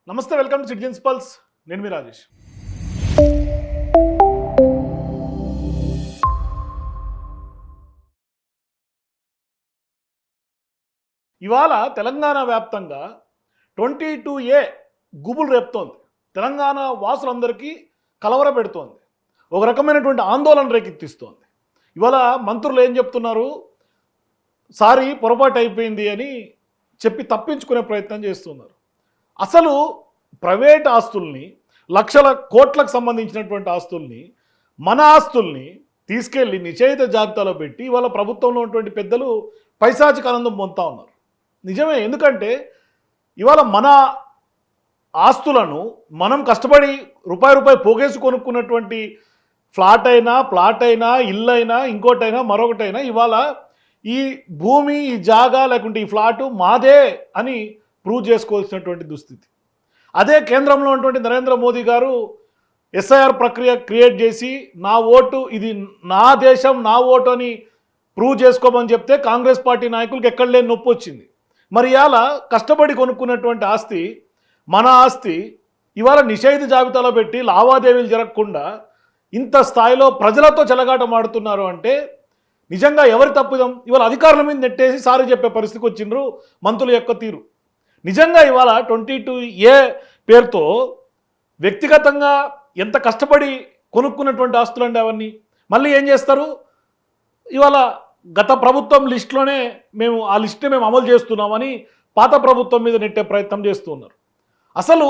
నమస్తే, welcome to citizens pulse. నేను మీ రాజేష్. ఇవాళ తెలంగాణ వ్యాప్తంగా 22A గుబులు రేపుతోంది. తెలంగాణ వాసులందరికీ కలవర పెడుతోంది. ఒక రకమైనటువంటి ఆందోళన రేకెత్తిస్తోంది. ఇవాళ మంత్రులు ఏం చెప్తున్నారు? సారీ పొరపాటు అయిపోయింది అని చెప్పి తప్పించుకునే ప్రయత్నం చేస్తున్నారు. అసలు ప్రైవేట్ ఆస్తుల్ని, లక్షల కోట్లకు సంబంధించినటువంటి ఆస్తుల్ని, మన ఆస్తుల్ని తీసుకెళ్ళి నిషేధిత జాబితాలో పెట్టి ఇవాళ ప్రభుత్వంలో ఉన్నటువంటి పెద్దలు పైశాచిక ఆనందం పొందుతూ ఉన్నారు. నిజమే. ఎందుకంటే ఇవాళ మన ఆస్తులను మనం కష్టపడి రూపాయి పోగేసి కొనుక్కున్నటువంటి ఫ్లాట్ అయినా, ప్లాట్ అయినా, ఇల్లు అయినా, ఇంకోటైనా, మరొకటైనా ఇవాళ ఈ భూమి, ఈ జాగా లేకుంటే ఈ ఫ్లాటు మాదే అని ప్రూవ్ చేసుకోవాల్సినటువంటి దుస్థితి. అదే కేంద్రంలో ఉన్నటువంటి నరేంద్ర మోదీ గారు ఎస్ఐఆర్ ప్రక్రియ క్రియేట్ చేసి నా ఓటు, ఇది నా దేశం, నా ఓటు అని ప్రూవ్ చేసుకోమని చెప్తే కాంగ్రెస్ పార్టీ నాయకులకు ఎక్కడ లేని నొప్పి వచ్చింది. మరి ఇవాళ కష్టపడి కొనుక్కున్నటువంటి ఆస్తి, మన ఆస్తి ఇవాళ నిషేధిత జాబితాలో పెట్టి లావాదేవీలు జరగకుండా ఇంత స్థాయిలో ప్రజలతో చెలగాటమాడుతున్నారు అంటే నిజంగా ఎవరి తప్పుదం? ఇవాళ అధికారుల మీద నెట్టేసి సారీ చెప్పే పరిస్థితికి వచ్చిండ్రు మంత్రుల యొక్క తీరు. నిజంగా ఇవాళ 22A పేరుతో వ్యక్తిగతంగా ఎంత కష్టపడి కొనుక్కున్నటువంటి ఆస్తులు అండి అవన్నీ. మళ్ళీ ఏం చేస్తారు? ఇవాళ గత ప్రభుత్వం లిస్టులోనే మేము ఆ లిస్టుని మేము అమలు చేస్తున్నామని పాత ప్రభుత్వం మీద నెట్టే ప్రయత్నం చేస్తున్నారు. అసలు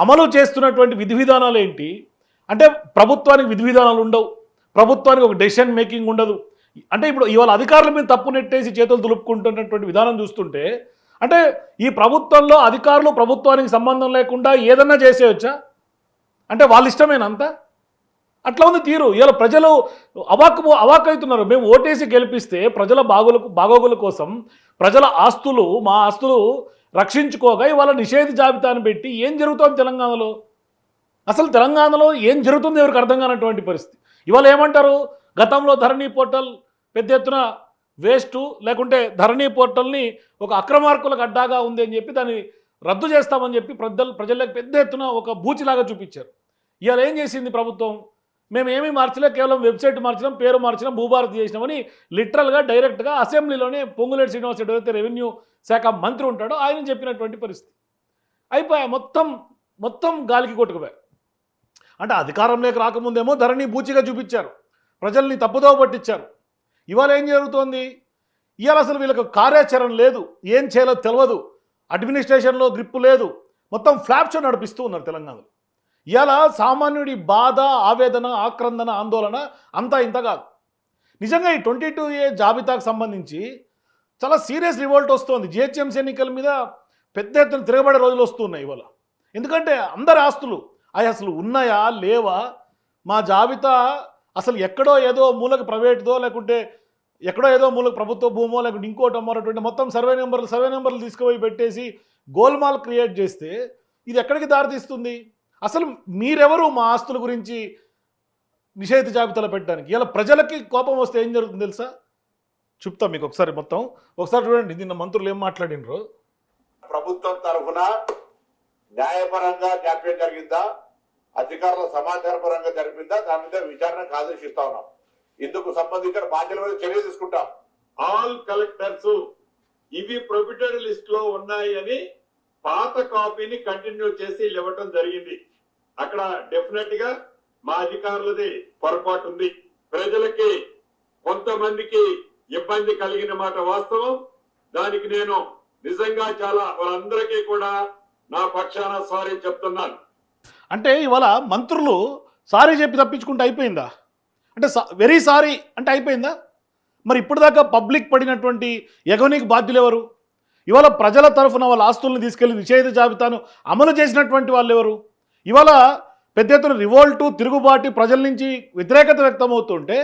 అమలు చేస్తున్నటువంటి విధి విధానాలు ఏంటి అంటే ప్రభుత్వానికి విధి విధానాలు ఉండవు, ప్రభుత్వానికి ఒక డెసిషన్ మేకింగ్ ఉండదు. అంటే ఇప్పుడు ఇవాళ అధికారుల మీద తప్పు నెట్టేసి చేతులు దులుపుకుంటున్నటువంటి విధానం చూస్తుంటే అంటే ఈ ప్రభుత్వంలో అధికారులు ప్రభుత్వానికి సంబంధం లేకుండా ఏదన్నా చేసేయచ్చా? అంటే వాళ్ళ ఇష్టమేనంతా? అట్లా ఉంది తీరు. ఇవాళ ప్రజలు అవాక్కవుతున్నారు. మేము ఓటేసి గెలిపిస్తే ప్రజల బాగోగుల కోసం ప్రజల ఆస్తులు, మా ఆస్తులు రక్షించుకోగా ఇవాళ నిషేధ జాబితాను పెట్టి ఏం జరుగుతోంది తెలంగాణలో? అసలు తెలంగాణలో ఏం జరుగుతుందో ఎవరికి అర్థం కానటువంటి పరిస్థితి. ఇవాళ ఏమంటారు? గతంలో ధరణి పోర్టల్ పెద్ద ఎత్తున వేస్టు, లేకుంటే ధరణి పోర్టల్ని ఒక అక్రమార్కులకు అడ్డాగా ఉంది అని చెప్పి దాన్ని రద్దు చేస్తామని చెప్పి ప్రజలకు పెద్ద ఎత్తున ఒక బూచిలాగా చూపించారు. ఇవాళ ఏం చేసింది ప్రభుత్వం? మేము ఏమీ మార్చలే, కేవలం వెబ్సైట్ మార్చడం, పేరు మార్చడం, భూభారతి చేసినామని లిటరల్గా డైరెక్ట్గా అసెంబ్లీలోనే పొంగులేటి శ్రీనివాస్ రెడ్డి అయితే రెవెన్యూ శాఖ మంత్రి ఉంటాడో ఆయన చెప్పినటువంటి పరిస్థితి. అయిపోయా, మొత్తం గాలికి కొట్టుకుపోయారు. అంటే అధికారంలోకి రాకముందేమో ధరణి బూచిగా చూపించారు, ప్రజల్ని తప్పుదోవ పట్టించారు. ఇవాళ ఏం జరుగుతోంది? ఇవాళ అసలు వీళ్ళకి కార్యాచరణ లేదు, ఏం చేయాలో తెలియదు, అడ్మినిస్ట్రేషన్లో గ్రిప్పు లేదు, మొత్తం ఫ్లాప్ షో నడిపిస్తూ ఉన్నారు తెలంగాణలో. ఇవాళ సామాన్యుడి బాధ, ఆవేదన, ఆక్రందన, ఆందోళన అంతా ఇంత కాదు. నిజంగా ఈ 22A జాబితాకు సంబంధించి చాలా సీరియస్ రివోల్ట్ వస్తుంది. జిహెచ్ఎంసీ ఎన్నికల మీద పెద్ద ఎత్తున తిరగబడే రోజులు వస్తున్నాయి ఇవాళ. ఎందుకంటే అందరి ఆస్తులు అవి అసలు ఉన్నాయా లేవా? మా జాబితా అసలు ఎక్కడో ఏదో మూలకు ప్రైవేట్దో, లేకుంటే ఎక్కడో ఏదో మూలకు ప్రభుత్వ భూమో, లేకుంటే ఇంకోటి అమ్మరటువంటి మొత్తం సర్వే నెంబర్లు తీసుకుపోయి పెట్టేసి గోల్మాల్ క్రియేట్ చేస్తే ఇది ఎక్కడికి దారితీస్తుంది? అసలు మీరెవరు మా ఆస్తుల గురించి నిషేధిత జాబితాలో పెట్టడానికి? ఇలా ప్రజలకి కోపం వస్తే ఏం జరుగుతుంది తెలుసా? చెప్తా మీకు ఒకసారి చూడండి నిన్న మంత్రులు ఏం మాట్లాడినరు. ప్రభుత్వం తరఫున న్యాయపరంగా జాప్యం జరిగిందా, అధికారుల సమాచార పరంగా జరిపిందా, దాని మీద విచారణకు ఆదేశిస్తా ఉన్నాం. ఇందుకు సంబంధించిన బాధ్యుల మీద చర్య తీసుకుంటాం. ఆల్ కలెక్టర్స్ ఇవి ప్రొహిబిటెడ్ లిస్ట్ లో ఉన్నాయి అని పాత కాపీని కంటిన్యూ చేసి ఇవ్వటం జరిగింది. అక్కడ డెఫినెట్ గా మా అధికారులది పొరపాటు ఉంది. ప్రజలకి కొంతమందికి ఇబ్బంది కలిగిన మాట వాస్తవం. దానికి నేను నిజంగా చాలా వాళ్ళందరికీ కూడా నా పక్షాన సారీ చెప్తున్నాను. అంటే ఇవాళ మంత్రులు సారీ చెప్పి తప్పించుకుంటే అయిపోయిందా? అంటే వెరీ సారీ అంటే అయిపోయిందా? మరి ఇప్పటిదాకా పబ్లిక్ పడినటువంటి ఎగవనికి బాధ్యులు ఎవరు? ఇవాళ ప్రజల తరఫున వాళ్ళ ఆస్తుల్ని తీసుకెళ్లి నిషేధ జాబితాను అమలు చేసినటువంటి వాళ్ళు ఎవరు? ఇవాళ పెద్ద ఎత్తున రివోల్టు, తిరుగుబాటు, ప్రజల నుంచి వ్యతిరేకత వ్యక్తమవుతుంటే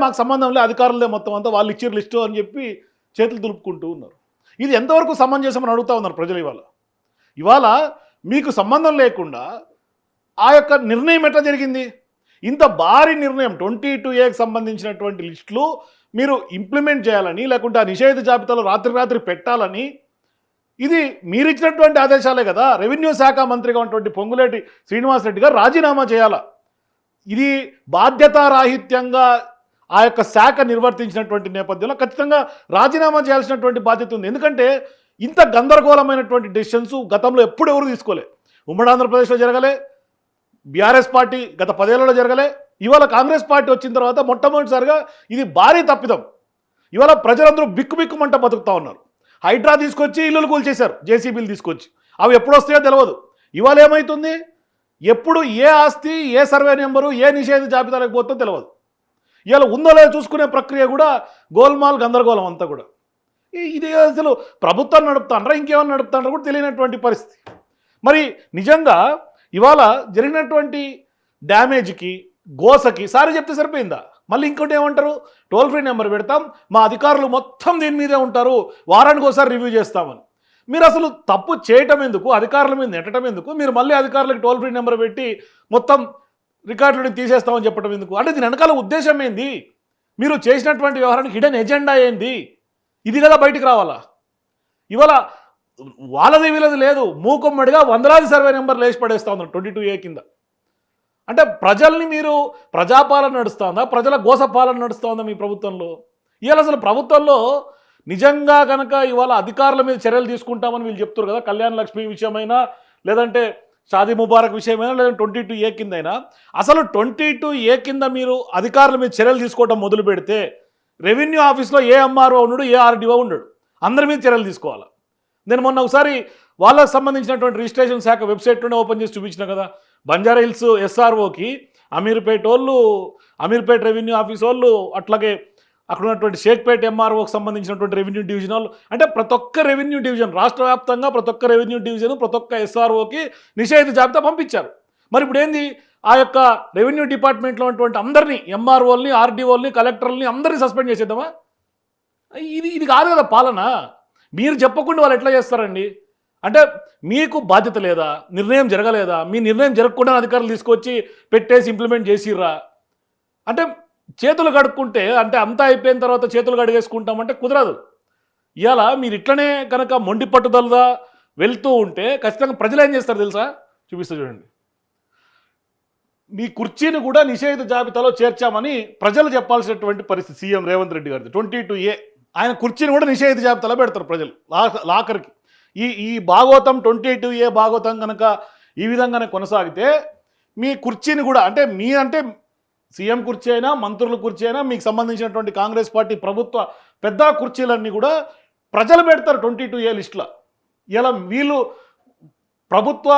మాకు సంబంధం లేదు, అధికారులదే మొత్తం అంతా, వాళ్ళు ఇచ్చిన లిస్టు అని చెప్పి చేతులు దులుపుకుంటూ ఉన్నారు. ఇది ఎంతవరకు సమంజసమని అడుగుతూ ఉన్నారు ప్రజలు. ఇవాళ మీకు సంబంధం లేకుండా ఆ యొక్క నిర్ణయం ఎట్లా జరిగింది? ఇంత భారీ నిర్ణయం 22Aకి సంబంధించినటువంటి లిస్టులు మీరు ఇంప్లిమెంట్ చేయాలని, లేకుంటే ఆ నిషేధ జాబితాలో రాత్రి పెట్టాలని ఇది మీరు ఇచ్చినటువంటి ఆదేశాలే కదా. రెవెన్యూ శాఖ మంత్రిగా ఉన్నటువంటి పొంగులేటి శ్రీనివాసరెడ్డి గారు రాజీనామా చేయాలా. ఇది బాధ్యతారాహిత్యంగా ఆ యొక్క శాఖ నిర్వర్తించినటువంటి నేపథ్యంలో ఖచ్చితంగా రాజీనామా చేయాల్సినటువంటి బాధ్యత ఉంది. ఎందుకంటే ఇంత గందరగోళమైనటువంటి డెసిషన్స్ గతంలో ఎప్పుడు ఎవరు తీసుకోలే. ఉమ్మడి ఆంధ్రప్రదేశ్లో జరగలే, బీఆర్ఎస్ పార్టీ గత 10 ఏళ్లలో జరగలే, ఇవాళ కాంగ్రెస్ పార్టీ వచ్చిన తర్వాత మొట్టమొదటిసారిగా ఇది భారీ తప్పిదం. ఇవాళ ప్రజలందరూ బిక్కుమంట బతుకుతా ఉన్నారు. హైడ్రా తీసుకొచ్చి ఇల్లులు కూల్చేశారు, జేసీబీలు తీసుకొచ్చి. అవి ఎప్పుడు వస్తాయో తెలియదు. ఇవాళ ఏమవుతుంది, ఎప్పుడు ఏ ఆస్తి, ఏ సర్వే నెంబరు, ఏ నిషేధ జాబితాలకు పోతుందో తెలియదు. ఇవాళ ఉందో లేదో చూసుకునే ప్రక్రియ కూడా గోల్మాల్, గందరగోళం అంతా కూడా. ఇది అసలు ప్రభుత్వం నడుపుతాండ్రా ఇంకేమన్నా నడుపుతాండ్రా కూడా తెలియనటువంటి పరిస్థితి. మరి నిజంగా ఇవాళ జరిగినటువంటి డ్యామేజ్కి, గోసకి సారీ చెప్తే సరిపోయిందా? మళ్ళీ ఇంకోటి ఏమంటారు, టోల్ ఫ్రీ నెంబర్ పెడతాం, మా అధికారులు మొత్తం దీని మీదే ఉంటారు, వారానికి ఒకసారి రివ్యూ చేస్తామని. మీరు అసలు తప్పు చేయటం ఎందుకు, అధికారుల మీద నెట్టడం ఎందుకు? మీరు మళ్ళీ అధికారులకు టోల్ ఫ్రీ నెంబర్ పెట్టి మొత్తం రికార్డులను తీసేస్తామని చెప్పడం ఎందుకు? అంటే దీని వెనకాల ఉద్దేశం ఏంది? మీరు చేసినటువంటి వ్యవహారానికి హిడెన్ ఎజెండా ఏంది? ఇది కదా బయటికి రావాలా. ఇవాళ వాళ్ళది వీళ్ళది లేదు, మూకుమ్మడిగా వందలాది సర్వే నెంబర్లు వేసి పడేస్తా ఉన్నారు 22A కింద. అంటే ప్రజల్ని మీరు ప్రజాపాలన నడుస్తుందా, ప్రజల గోస పాలన నడుస్తుందా మీ ప్రభుత్వంలో? ఇవాళ అసలు ప్రభుత్వంలో నిజంగా కనుక ఇవాళ అధికారుల మీద చర్యలు తీసుకుంటామని వీళ్ళు చెప్తారు కదా, కళ్యాణ లక్ష్మి విషయమైనా, లేదంటే షాదీ ముబారక్ విషయమైనా, లేదంటే 22A కింద అయినా, అసలు 22A కింద మీరు అధికారుల మీద చర్యలు తీసుకోవడం మొదలు పెడితే రెవెన్యూ ఆఫీస్లో ఏ ఎంఆర్ఓ ఉండడు, ఏ ఆర్డీఓ ఉండడు, అందరి మీద చర్యలు తీసుకోవాలి. నేను మొన్న ఒకసారి వాళ్ళకు సంబంధించినటువంటి రిజిస్ట్రేషన్ శాఖ వెబ్సైట్లోనే ఓపెన్ చేసి చూపించిన కదా, బంజారా హిల్స్ ఎస్ఆర్ఓకి అమీర్పేట వాళ్ళు, అమీర్పేట రెవెన్యూ ఆఫీస్ వాళ్ళు, అట్లాగే అక్కడ ఉన్నటువంటి షేక్పేట ఎంఆర్ఓకి సంబంధించినటువంటి రెవెన్యూ డివిజన్ వాళ్ళు, అంటే ప్రతి ఒక్క రెవెన్యూ డివిజన్ రాష్ట్ర వ్యాప్తంగా ప్రతి ఒక్క రెవెన్యూ డివిజన్, ప్రతి ఒక్క ఎస్ఆర్ఓకి నిషేధ జాబితా పంపించారు. మరి ఇప్పుడు ఏంది, ఆ యొక్క రెవెన్యూ డిపార్ట్మెంట్లో ఉన్నటువంటి అందరినీ, ఎంఆర్ఓల్ని, ఆర్డీఓల్ని, కలెక్టర్లని అందరినీ సస్పెండ్ చేసేద్దామా? ఇది కాదు కదా పాలన. మీరు చెప్పకుండా వాళ్ళు ఎట్లా చేస్తారండి? అంటే మీకు బాధ్యత లేదా, నిర్ణయం జరగలేదా? మీ నిర్ణయం జరగకుండా అధికారులు తీసుకొచ్చి పెట్టేసి ఇంప్లిమెంట్ చేసిర్రా? అంటే చేతులు కడుక్కుంటే, అంటే అంతా అయిపోయిన తర్వాత చేతులు కడిగేసుకుంటామంటే కుదరదు. ఇవాళ మీరు ఇట్లనే కనుక మొండి పట్టుదలగా వెళ్తూ ఉంటే ఖచ్చితంగా ప్రజలు ఏం చేస్తారు తెలుసా? చూపిస్తా చూడండి. మీ కుర్చీని కూడా నిషేధ జాబితాలో చేర్చామని ప్రజలు చెప్పాల్సినటువంటి పరిస్థితి సీఎం రేవంత్ రెడ్డి గారిది. 22A ఆయన కుర్చీని కూడా నిషేధ జాబితాలో పెడతారు ప్రజలు లాకర్కి. ఈ భాగవతం 22A భాగవతం కనుక ఈ విధంగానే కొనసాగితే మీ కుర్చీని కూడా, అంటే సీఎం కుర్చీ అయినా, మంత్రుల కుర్చీ అయినా, మీకు సంబంధించినటువంటి కాంగ్రెస్ పార్టీ ప్రభుత్వ పెద్ద కుర్చీలన్నీ కూడా ప్రజలు పెడతారు 22A లిస్టులో. ఇలా వీళ్ళు ప్రభుత్వ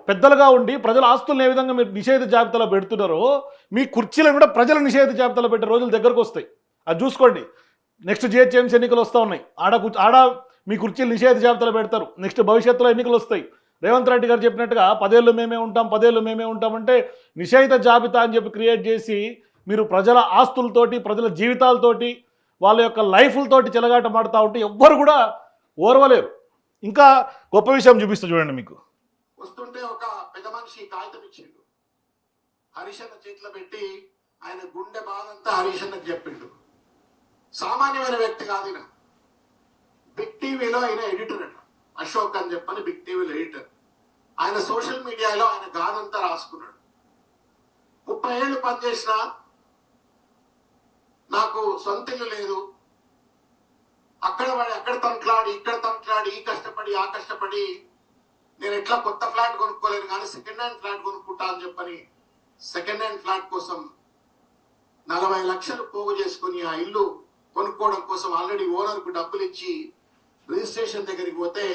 పెద్దలుగా ఉండి ప్రజల ఆస్తులను ఏ విధంగా మీరు నిషేధ జాబితాలో పెడుతున్నారో, మీ కుర్చీలను కూడా ప్రజల నిషేధ జాబితాలో పెట్టే రోజులు దగ్గరకు వస్తాయి. అది చూసుకోండి. నెక్స్ట్ జిహెచ్ఎంసీ ఎన్నికలు వస్తూ ఉన్నాయి, ఆడ మీ కుర్చీలు నిషేధ జాబితాలో పెడతారు. నెక్స్ట్ భవిష్యత్తులో ఎన్నికలు వస్తాయి. రేవంత్ రెడ్డి గారు చెప్పినట్టుగా 10 ఏళ్ళు మేమే ఉంటామంటే నిషేధ జాబితా అని చెప్పి క్రియేట్ చేసి మీరు ప్రజల ఆస్తులతోటి, ప్రజల జీవితాలతోటి, వాళ్ళ యొక్క లైఫ్లతోటి చెలగాట మాడుతూ ఉంటే ఎవ్వరు కూడా ఓర్వలేరు. ఇంకా గొప్ప విషయం చూపిస్తూ చూడండి. మీకు వస్తుంటే ఒక పెద్ద మనిషి కాగితం ఇచ్చిండు, హరీషన్న చేతిలో పెట్టి ఆయన గుండె బాధంతా హరీషన్నకు చెప్పిండు. సామాన్యమైన వ్యక్తి కాదు ఈయన. బిగ్ టీవీలో ఆయన ఎడిటర్ అట, అశోక్ అని చెప్పని బిగ్ టీవీలో ఎడిటర్. ఆయన సోషల్ మీడియాలో ఆయన గాథంతా రాసుకున్నాడు. 30 ఏళ్ళు పనిచేసినా నాకు సొంత ఇల్లు లేదు, అక్కడ తనట్లాడి, ఇక్కడ తనట్లాడి, ఈ కష్టపడి, ఆ కష్టపడి నేను ఎట్లా కొత్త ఫ్లాట్ కొనుక్కోలేను కానీ సెకండ్ హ్యాండ్ ఫ్లాట్ కొనుక్కుంటా అని చెప్పని సెకండ్ హ్యాండ్ ఫ్లాట్ కోసం 40 లక్షలు పోగు చేసుకుని ఆ ఇల్లు కొనుక్కోవడం కోసం ఆల్రెడీ ఓనర్కు డబ్బులు ఇచ్చి రిజిస్ట్రేషన్ దగ్గరికి పోతే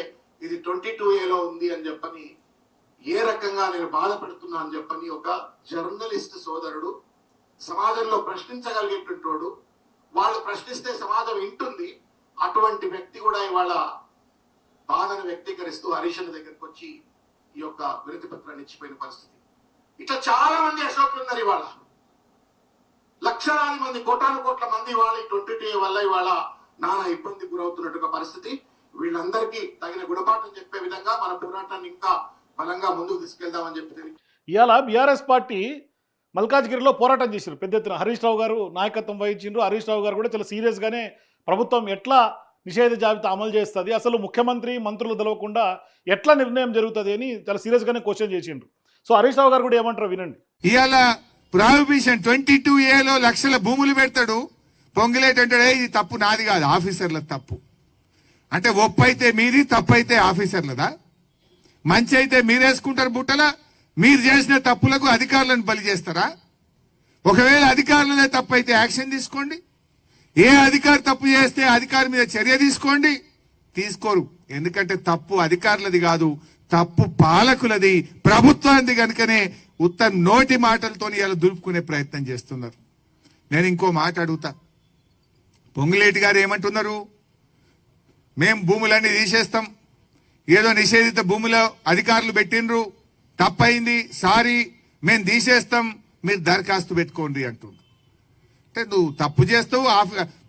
ఇది 22A ఉంది అని చెప్పని, ఏ రకంగా నేను బాధపడుతున్నా అని చెప్పని ఒక జర్నలిస్ట్ సోదరుడు, సమాజంలో ప్రశ్నించగలిగేటోడు, వాళ్ళు ప్రశ్నిస్తే సమాజం వింటుంది, అటువంటి వ్యక్తి కూడా ఇవాళ బాధను వ్యక్తీకరిస్తూ హరీషన్న దగ్గరికి వచ్చి ఈ యొక్క వినతి పత్రాన్ని ఇచ్చిపోయిన పరిస్థితి. ఇట్లా చాలా మంది అశోకులు ఉన్నారు. ఇవాళ లక్షలాది మంది, కోటాను కోట్ల మంది ఇవాళ 22A వల్ల ఇవాళ నానా ఇబ్బంది గురవుతున్నట్టుగా పరిస్థితి. వీళ్ళందరికీ తగిన గుణపాఠం చెప్పే విధంగా మన పోరాటాన్ని ఇంకా బలంగా ముందుకు తీసుకెళ్దామని చెప్పి ఇవాళ బీఆర్ఎస్ పార్టీ మల్కాజ్గిరిలో పోరాటం చేశారు పెద్ద ఎత్తున. హరీష్ రావు గారు నాయకత్వం వహించారు. హరీష్ రావు గారు కూడా చాలా సీరియస్గానే ప్రభుత్వం ఎట్లా నిషేధ జాబితా అమలు చేస్తుంది, అసలు ముఖ్యమంత్రి మంత్రులు తెలవకుండా ఎట్లా నిర్ణయం జరుగుతుంది అని చాలా సీరియస్గానే క్వశ్చన్ చేసిండ్రు. సో హరీష్ రావు గారు కూడా ఏమంటారో వినండి. ఇవాళ ప్రాహిబిషన్ 22A లక్షల భూములు పెడతాడు, పొంగిలేట్ అంటాడే ఇది తప్పు నాది కాదు ఆఫీసర్ల తప్పు. అంటే ఒప్పు అయితే మీది, తప్పు అయితే ఆఫీసర్లదా? మంచి అయితే మీరేసుకుంటారు బుట్టల, మీరు చేసిన తప్పులకు అధికారులను బలి చేస్తారా? ఒకవేళ అధికారులదే తప్పు అయితే యాక్షన్ తీసుకోండి, ఏ అధికారి తప్పు చేస్తే అధికారి మీద చర్య తీసుకోండి. తీసుకోరు, ఎందుకంటే తప్పు అధికారులది కాదు, తప్పు పాలకులది, ప్రభుత్వానికి. కనుకనే ఉత్త నోటి మాటలతో ఇలా దులుపుకునే ప్రయత్నం చేస్తున్నారు. నేను ఇంకో మాట అడుగుతా, పొంగులేటి గారు ఏమంటున్నారు? మేం భూములన్నీ తీసేస్తాం, ఏదో నిషేధిత భూములో అధికారులు పెట్టినరు, తప్పైంది, సారీ, మేము తీసేస్తాం, మీరు దరఖాస్తు పెట్టుకోండి అంటున్నారు. అంటే నువ్వు తప్పు చేస్తావు,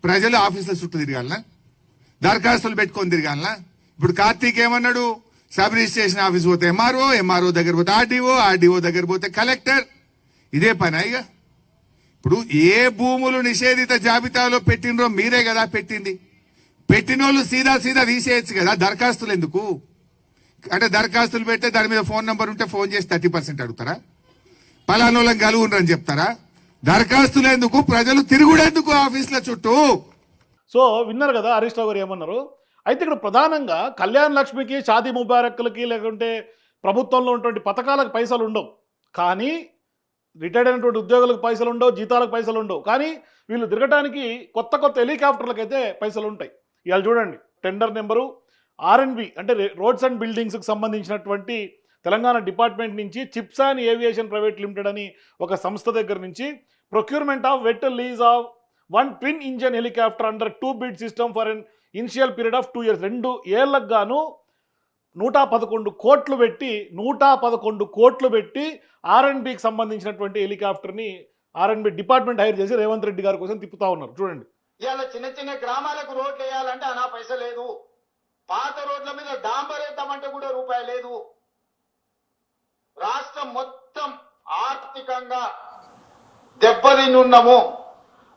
ప్రజలు ఆఫీసుల చుట్టూ తిరగాలనా? దరఖాస్తులు పెట్టుకొని తిరగాలనా? ఇప్పుడు కార్తీక్ ఏమన్నాడు? సబ్ రిజిస్ట్రేషన్ ఆఫీస్ పోతే ఎంఆర్ఓ దగ్గర పోతే ఆర్డీఓ దగ్గర పోతే కలెక్టర్. ఇదే పని ఇక. ఇప్పుడు ఏ భూములు నిషేధిత జాబితాలో పెట్టినరో మీరే కదా పెట్టింది. పెట్టిన వాళ్ళు సీదా తీసేయచ్చు కదా, దరఖాస్తులు ఎందుకు? అంటే దరఖాస్తులు పెడితే దాని మీద ఫోన్ నంబర్ ఉంటే ఫోన్ చేసి 30% అడుగుతారా? పలానోళ్ళని కలుగుండ్రని చెప్తారా? దరఖాస్తులు ఎందుకు? ప్రజలు తిరుగుడెందుకు ఆఫీసుల చుట్టూ? సో విన్నారు కదా హరీష్ రావు గారు ఏమన్నారు. అయితే ఇక్కడ ప్రధానంగా కళ్యాణ్ లక్ష్మికి, షాదీ ముబారక్లకి, లేకుంటే ప్రభుత్వంలో ఉన్నటువంటి పథకాలకు పైసలు ఉండవు, కానీ రిటైర్డ్ అయినటువంటి ఉద్యోగులకు పైసలు ఉండవు, జీతాలకు పైసలు ఉండవు, కానీ వీళ్ళు తిరగడానికి కొత్త హెలికాప్టర్లకు అయితే పైసలు ఉంటాయి. ఇవాళ చూడండి, టెండర్ నెంబరు R&B అంటే రోడ్స్ అండ్ బిల్డింగ్స్కి సంబంధించినటువంటి తెలంగాణ డిపార్ట్మెంట్ నుంచి చిప్సాన్ ఏవియేషన్ ప్రైవేట్ లిమిటెడ్ అని ఒక సంస్థ దగ్గర నుంచి procurement of wet lease of 1 twin engine helicopter under 2 bid system for an initial period of 2 years 2 ఏళ్లకు గాను 111 కోట్లు పెట్టి R&Bకి సంబంధించినటువంటి హెలికాప్టర్ని R&B డిపార్ట్మెంట్ హైర్ చేసి రేవంత్ రెడ్డి గారి కోసం తిప్పుతా ఉన్నారు. చూడండి, ఇవాళ చిన్న గ్రామాలకు రోడ్లు వేయాలంటే అనా పైస లేదు, పాత రోడ్ల మీద డాంబర్ వేద్దామంటే కూడా రూపాయి లేదు. రాష్ట్రం మొత్తం ఆర్థికంగా దెబ్బతిన్నాము.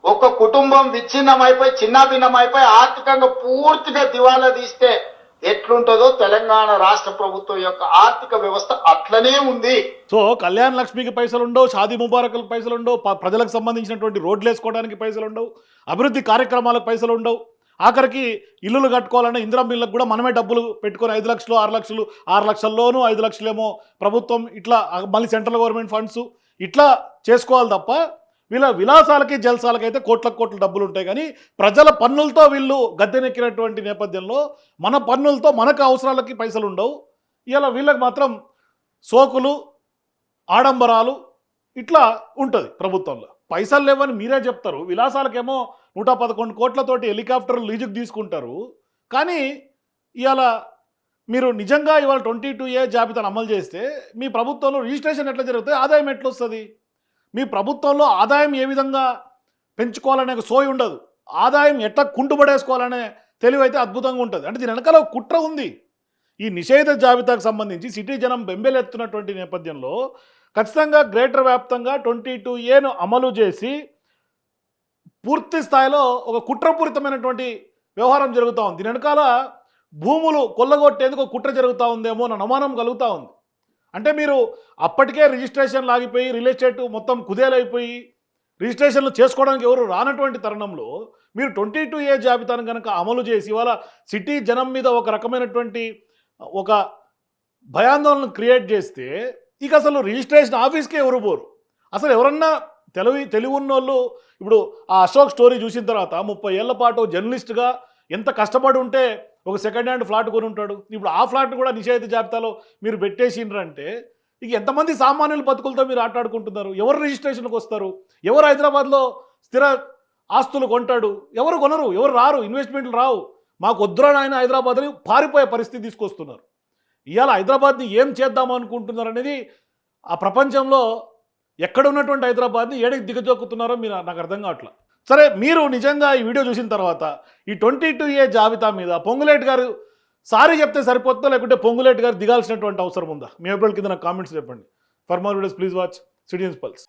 ఒక కుటుంబం విచ్ఛిన్నమైపోయి చిన్నాభిన్నమైపోయి ఆర్థికంగా పూర్తిగా దివాలా తీస్తే ఎట్లుంటుందో తెలంగాణ రాష్ట్ర ప్రభుత్వం యొక్క ఆర్థిక వ్యవస్థ అట్లనే ఉంది. సో కళ్యాణ్ లక్ష్మికి పైసలు ఉండవు, షాదీ ముబారక్లకు పైసలు ఉండవు, ప్రజలకు సంబంధించినటువంటి రోడ్లు వేసుకోవడానికి పైసలు ఉండవు, అభివృద్ధి కార్యక్రమాలకు పైసలు ఉండవు, ఆఖరికి ఇల్లులు కట్టుకోవాలన్నా ఇందిరా మిల్లకు కూడా మనమే డబ్బులు పెట్టుకొని 5 లక్షలు 6 లక్షలు 6 లక్షల్లోనూ 5 లక్షలేమో ప్రభుత్వం, ఇట్లా మళ్ళీ సెంట్రల్ గవర్నమెంట్ ఫండ్స్ ఇట్లా చేసుకోవాలి తప్ప వీళ్ళ విలాసాలకి జల్సాలకైతే కోట్ల డబ్బులు ఉంటాయి. కానీ ప్రజల పన్నులతో వీళ్ళు గద్దెనెక్కినటువంటి నేపథ్యంలో మన పన్నులతో మనకు అవసరాలకి పైసలు ఉండవు. ఇలా వీళ్ళకి మాత్రం సోకులు, ఆడంబరాలు ఇట్లా ఉంటుంది ప్రభుత్వంలో. పైసలు లేవని మీరే చెప్తారు, విలాసాలకేమో 111 కోట్లతోటి హెలికాప్టర్ లీజుకు తీసుకుంటారు. కానీ ఇవాళ మీరు నిజంగా ఇవాళ 22A జాబితాను అమలు చేస్తే మీ ప్రభుత్వంలో రిజిస్ట్రేషన్ ఎట్లా జరుగుతుంది, ఆదాయం ఎట్లా వస్తుంది? మీ ప్రభుత్వంలో ఆదాయం ఏ విధంగా పెంచుకోవాలనే సోయి ఉండదు, ఆదాయం ఎట్లా కుంటుపడేసుకోవాలనే తెలివైతే అద్భుతంగా ఉంటుంది. అంటే దీని వెనకాల కుట్ర ఉంది. ఈ నిషేధ జాబితాకు సంబంధించి సిటీ జనం బెంబేలెత్తున్నటువంటి నేపథ్యంలో ఖచ్చితంగా గ్రేటర్ వ్యాప్తంగా 22Aను అమలు చేసి పూర్తి స్థాయిలో ఒక కుట్రపూరితమైనటువంటి వ్యవహారం జరుగుతూ ఉంది. దీని వెనకాల భూములు కొల్లగొట్టేందుకు కుట్ర జరుగుతూ ఉందేమో అని అనుమానం కలుగుతూ ఉంది. అంటే మీరు అప్పటికే రిజిస్ట్రేషన్లు ఆగిపోయి, రియల్ ఎస్టేట్ మొత్తం కుదేలైపోయి రిజిస్ట్రేషన్లు చేసుకోవడానికి ఎవరు రానటువంటి తరుణంలో మీరు 22A జాబితాను కనుక అమలు చేసి ఇవాళ సిటీ జనం మీద ఒక రకమైనటువంటి ఒక భయాందోళన క్రియేట్ చేస్తే ఇక అసలు రిజిస్ట్రేషన్ ఆఫీస్కే ఎవరు పోరు. అసలు ఎవరన్నా తెలివి ఉన్నోళ్ళు ఇప్పుడు ఆ అశోక్ స్టోరీ చూసిన తర్వాత 30 ఏళ్ల పాటు జర్నలిస్ట్గా ఎంత కష్టపడి ఉంటే ఒక సెకండ్ హ్యాండ్ ఫ్లాట్ కొని ఉంటాడు. ఇప్పుడు ఆ ఫ్లాట్ కూడా నిషేధిత జాబితాలో మీరు పెట్టేసిండ్రంటే ఇక ఎంతమంది సామాన్యుల బతుకులతో మీరు ఆటాడుకుంటున్నారు? ఎవరు రిజిస్ట్రేషన్కి వస్తారు? ఎవరు హైదరాబాద్లో స్థిర ఆస్తులు కొంటాడు? ఎవరు కొనరు, ఎవరు రారు, ఇన్వెస్ట్మెంట్లు రావు. మాకు వద్దురా నాయన హైదరాబాద్ని పారిపోయే పరిస్థితి తీసుకొస్తున్నారు. ఇవాళ హైదరాబాద్ని ఏం చేద్దాం అనుకుంటున్నారు అనేది ఆ ప్రపంచంలో ఎక్కడ ఉన్నటువంటి హైదరాబాద్ని ఏడికి దిగజొక్కుతున్నారో మీరు నాకు అర్థం కావట్లా. సరే, మీరు నిజంగా ఈ వీడియో చూసిన తర్వాత ఈ 22A జాబితా మీద పొంగులేటి గారు సారీ చెప్తే సరిపోతుందో, లేకుంటే పొంగులేటి గారు దిగాల్సినటువంటి అవసరం ఉందా? మీ అభిప్రాయాల కింద నాకు కామెంట్స్ చెప్పండి. For more videos please watch citizens pulse.